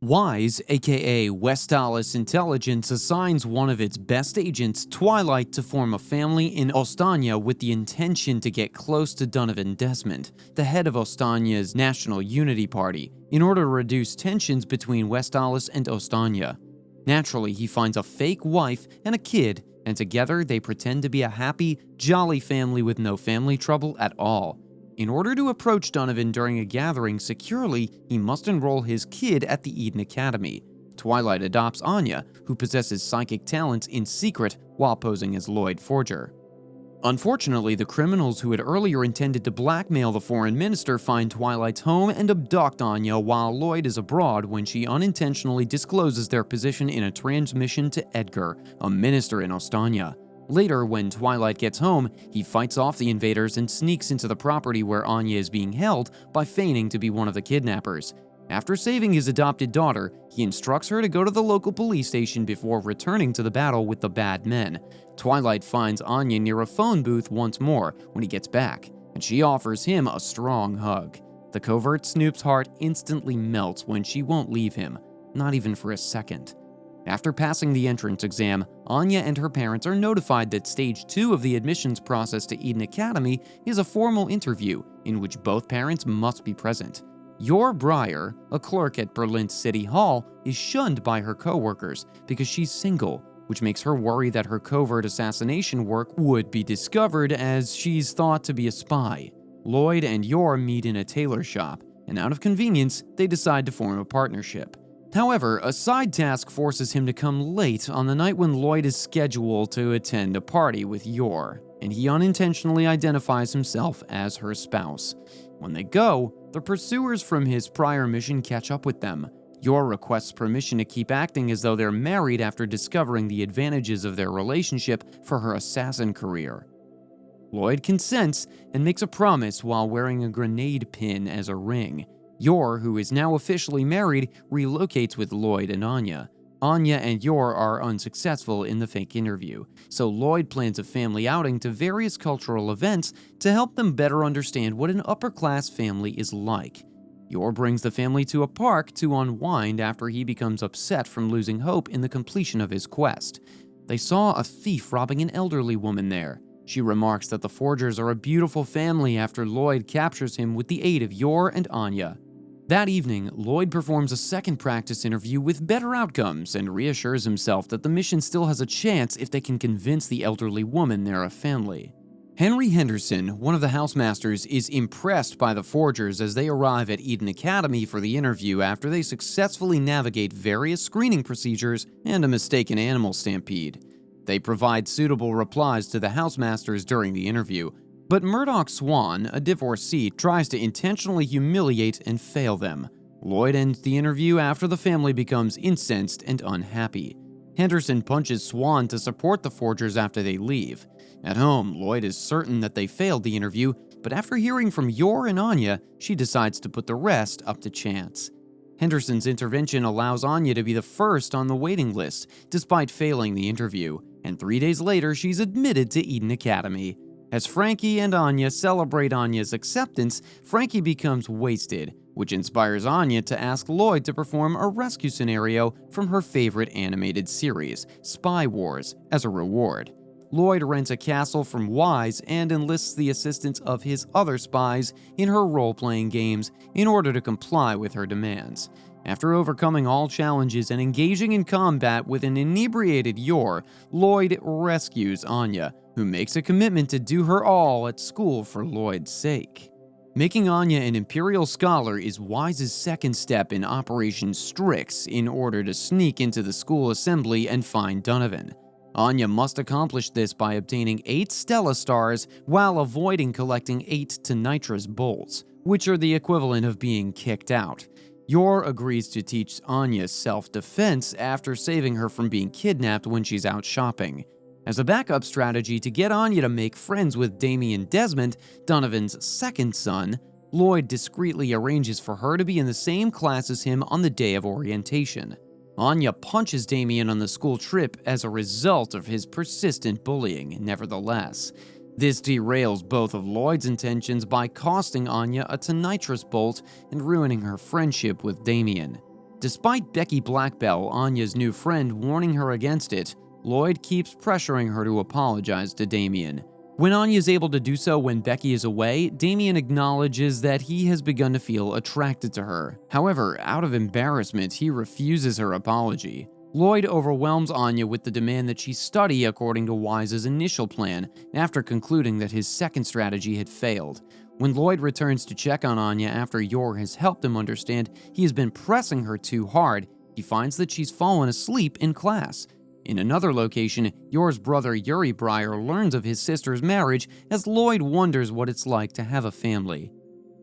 Wise, aka Westalis Intelligence, assigns one of its best agents, Twilight, to form a family in Ostania with the intention to get close to Donovan Desmond, the head of Ostania's National Unity Party, in order to reduce tensions between Westalis and Ostania. Naturally, he finds a fake wife and a kid, and together they pretend to be a happy, jolly family with no family trouble at all. In order to approach Donovan during a gathering securely, he must enroll his kid at the Eden Academy. Twilight adopts Anya, who possesses psychic talents, in secret while posing as Lloyd Forger. Unfortunately, the criminals who had earlier intended to blackmail the foreign minister find Twilight's home and abduct Anya while Lloyd is abroad when she unintentionally discloses their position in a transmission to Edgar, a minister in Ostania. Later, when Twilight gets home, he fights off the invaders and sneaks into the property where Anya is being held by feigning to be one of the kidnappers. After saving his adopted daughter, he instructs her to go to the local police station before returning to the battle with the bad men. Twilight finds Anya near a phone booth once more when he gets back, and she offers him a strong hug. The covert Snoop's heart instantly melts when she won't leave him, not even for a second. After passing the entrance exam, Anya and her parents are notified that Stage 2 of the admissions process to Eden Academy is a formal interview in which both parents must be present. Yor Breyer, a clerk at Berlin City Hall, is shunned by her co-workers because she's single, which makes her worry that her covert assassination work would be discovered as she's thought to be a spy. Lloyd and Yor meet in a tailor shop, and out of convenience, they decide to form a partnership. However, a side task forces him to come late on the night when Lloyd is scheduled to attend a party with Yor, and he unintentionally identifies himself as her spouse. When they go, the pursuers from his prior mission catch up with them. Yor requests permission to keep acting as though they're married after discovering the advantages of their relationship for her assassin career. Lloyd consents and makes a promise while wearing a grenade pin as a ring. Yor, who is now officially married, relocates with Lloyd and Anya. Anya and Yor are unsuccessful in the fake interview, so Lloyd plans a family outing to various cultural events to help them better understand what an upper-class family is like. Yor brings the family to a park to unwind after he becomes upset from losing hope in the completion of his quest. They saw a thief robbing an elderly woman there. She remarks that the Forgers are a beautiful family after Lloyd captures him with the aid of Yor and Anya. That evening, Lloyd performs a second practice interview with better outcomes and reassures himself that the mission still has a chance if they can convince the elderly woman they're a family. Henry Henderson, one of the housemasters, is impressed by the Forgers as they arrive at Eden Academy for the interview after they successfully navigate various screening procedures and a mistaken animal stampede. They provide suitable replies to the housemasters during the interview, but Murdoch Swan, a divorcee, tries to intentionally humiliate and fail them. Lloyd ends the interview after the family becomes incensed and unhappy. Henderson punches Swan to support the Forgers after they leave. At home, Lloyd is certain that they failed the interview, but after hearing from Yor and Anya, she decides to put the rest up to chance. Henderson's intervention allows Anya to be the first on the waiting list, despite failing the interview, and 3 days later she's admitted to Eden Academy. As Frankie and Anya celebrate Anya's acceptance, Frankie becomes wasted, which inspires Anya to ask Lloyd to perform a rescue scenario from her favorite animated series, Spy Wars, as a reward. Lloyd rents a castle from Wise and enlists the assistance of his other spies in her role-playing games in order to comply with her demands. After overcoming all challenges and engaging in combat with an inebriated Yor, Lloyd rescues Anya, who makes a commitment to do her all at school for Lloyd's sake. Making Anya an Imperial Scholar is Wise's second step in Operation Strix in order to sneak into the school assembly and find Donovan. Anya must accomplish this by obtaining 8 Stella Stars while avoiding collecting 8 Nitrous Bolts, which are the equivalent of being kicked out. Yor agrees to teach Anya self-defense after saving her from being kidnapped when she's out shopping. As a backup strategy to get Anya to make friends with Damien Desmond, Donovan's second son, Lloyd discreetly arranges for her to be in the same class as him on the day of orientation. Anya punches Damien on the school trip as a result of his persistent bullying, nevertheless. This derails both of Lloyd's intentions by costing Anya a Nitrous Bolt and ruining her friendship with Damien. Despite Becky Blackbell, Anya's new friend, warning her against it, Lloyd keeps pressuring her to apologize to Damien. When Anya is able to do so when Becky is away, Damien acknowledges that he has begun to feel attracted to her. However, out of embarrassment, he refuses her apology. Lloyd overwhelms Anya with the demand that she study according to Wise's initial plan, after concluding that his second strategy had failed. When Lloyd returns to check on Anya after Yor has helped him understand he has been pressing her too hard, he finds that she's fallen asleep in class. In another location, Yor's brother Yuri Breyer learns of his sister's marriage as Lloyd wonders what it's like to have a family.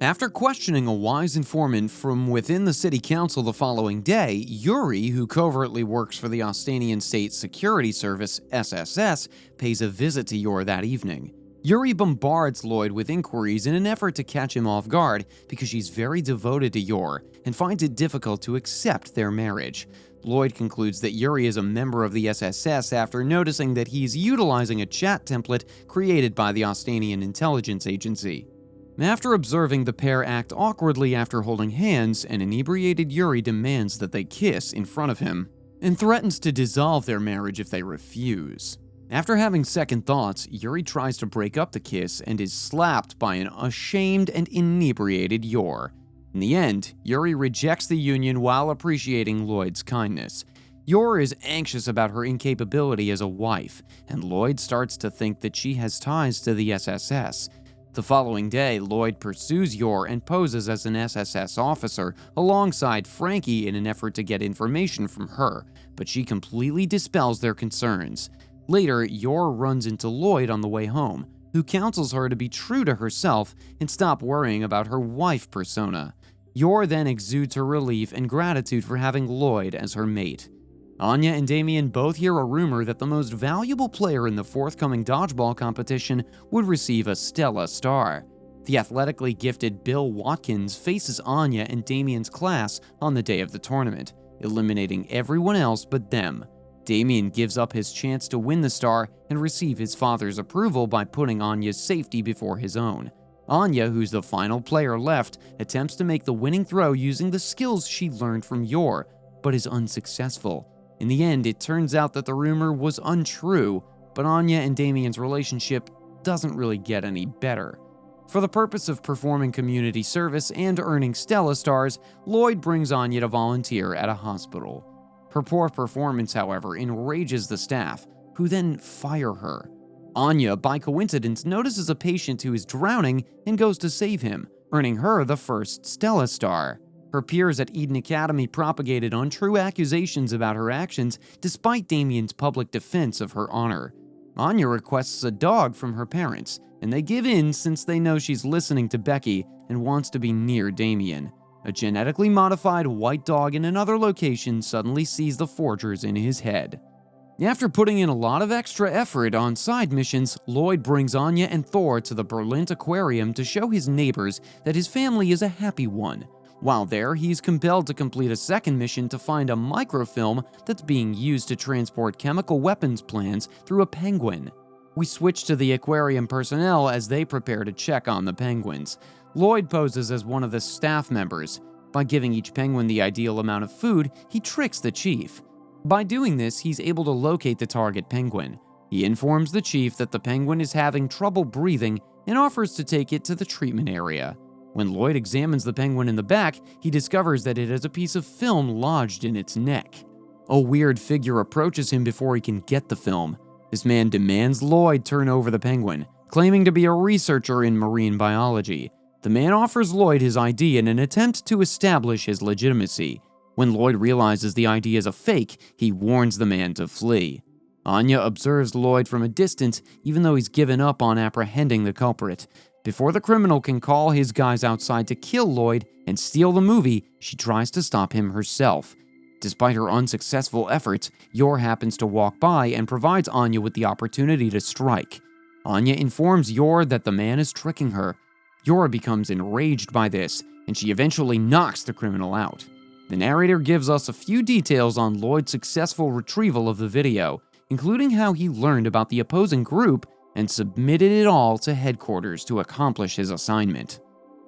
After questioning a wise informant from within the city council the following day, Yuri, who covertly works for the Austanian State Security Service, SSS, pays a visit to Yor that evening. Yuri bombards Lloyd with inquiries in an effort to catch him off guard because she's very devoted to Yor and finds it difficult to accept their marriage. Lloyd concludes that Yuri is a member of the SSS after noticing that he's utilizing a chat template created by the Austanian Intelligence Agency. After observing the pair act awkwardly after holding hands, an inebriated Yuri demands that they kiss in front of him and threatens to dissolve their marriage if they refuse. After having second thoughts, Yuri tries to break up the kiss and is slapped by an ashamed and inebriated Yor. In the end, Yuri rejects the union while appreciating Lloyd's kindness. Yor is anxious about her incapability as a wife, and Lloyd starts to think that she has ties to the SSS. The following day, Lloyd pursues Yor and poses as an SSS officer alongside Frankie in an effort to get information from her, but she completely dispels their concerns. Later, Yor runs into Lloyd on the way home, who counsels her to be true to herself and stop worrying about her wife persona. Yor then exudes her relief and gratitude for having Lloyd as her mate. Anya and Damien both hear a rumor that the most valuable player in the forthcoming Dodgeball competition would receive a Stella star. The athletically gifted Bill Watkins faces Anya and Damien's class on the day of the tournament, eliminating everyone else but them. Damien gives up his chance to win the star and receive his father's approval by putting Anya's safety before his own. Anya, who's the final player left, attempts to make the winning throw using the skills she learned from Yor, but is unsuccessful. In the end, it turns out that the rumor was untrue, but Anya and Damien's relationship doesn't really get any better. For the purpose of performing community service and earning Stella stars, Lloyd brings Anya to volunteer at a hospital. Her poor performance, however, enrages the staff, who then fire her. Anya, by coincidence, notices a patient who is drowning and goes to save him, earning her the first Stella star. Her peers at Eden Academy propagated untrue accusations about her actions despite Damien's public defense of her honor. Anya requests a dog from her parents, and they give in since they know she's listening to Becky and wants to be near Damien. A genetically modified white dog in another location suddenly sees the forgers in his head. After putting in a lot of extra effort on side missions, Lloyd brings Anya and Thor to the Berlin Aquarium to show his neighbors that his family is a happy one. While there, he's compelled to complete a second mission to find a microfilm that's being used to transport chemical weapons plans through a penguin. We switch to the aquarium personnel as they prepare to check on the penguins. Lloyd poses as one of the staff members. By giving each penguin the ideal amount of food, he tricks the chief. By doing this, he's able to locate the target penguin. He informs the chief that the penguin is having trouble breathing and offers to take it to the treatment area. When Lloyd examines the penguin in the back, he discovers that it has a piece of film lodged in its neck. A weird figure approaches him before he can get the film. This man demands Lloyd turn over the penguin, claiming to be a researcher in marine biology. The man offers Lloyd his ID in an attempt to establish his legitimacy. When Lloyd realizes the ID is a fake, he warns the man to flee. Anya observes Lloyd from a distance, even though he's given up on apprehending the culprit. Before the criminal can call his guys outside to kill Lloyd and steal the movie, she tries to stop him herself. Despite her unsuccessful efforts, Yor happens to walk by and provides Anya with the opportunity to strike. Anya informs Yor that the man is tricking her. Yor becomes enraged by this, and she eventually knocks the criminal out. The narrator gives us a few details on Lloyd's successful retrieval of the video, including how he learned about the opposing group and submitted it all to headquarters to accomplish his assignment.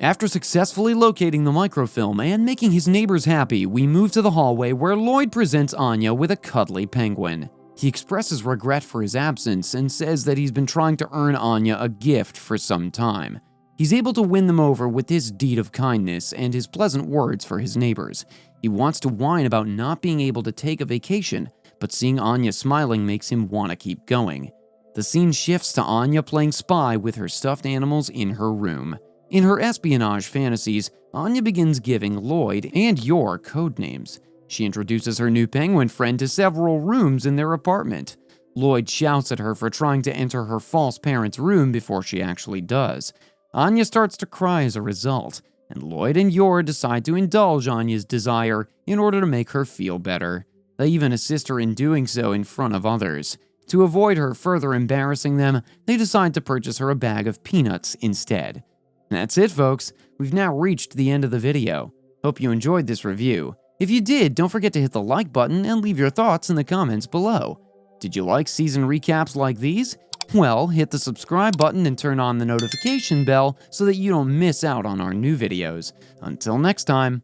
After successfully locating the microfilm and making his neighbors happy, we move to the hallway where Lloyd presents Anya with a cuddly penguin. He expresses regret for his absence and says that he's been trying to earn Anya a gift for some time. He's able to win them over with his deed of kindness and his pleasant words for his neighbors. He wants to whine about not being able to take a vacation, but seeing Anya smiling makes him want to keep going. The scene shifts to Anya playing spy with her stuffed animals in her room. In her espionage fantasies, Anya begins giving Lloyd and Yor code names. She introduces her new penguin friend to several rooms in their apartment. Lloyd shouts at her for trying to enter her false parents' room before she actually does. Anya starts to cry as a result, and Lloyd and Yor decide to indulge Anya's desire in order to make her feel better. They even assist her in doing so in front of others. To avoid her further embarrassing them, they decide to purchase her a bag of peanuts instead. That's it, folks. We've now reached the end of the video. Hope you enjoyed this review. If you did, don't forget to hit the like button and leave your thoughts in the comments below. Did you like season recaps like these? Well, hit the subscribe button and turn on the notification bell so that you don't miss out on our new videos. Until next time.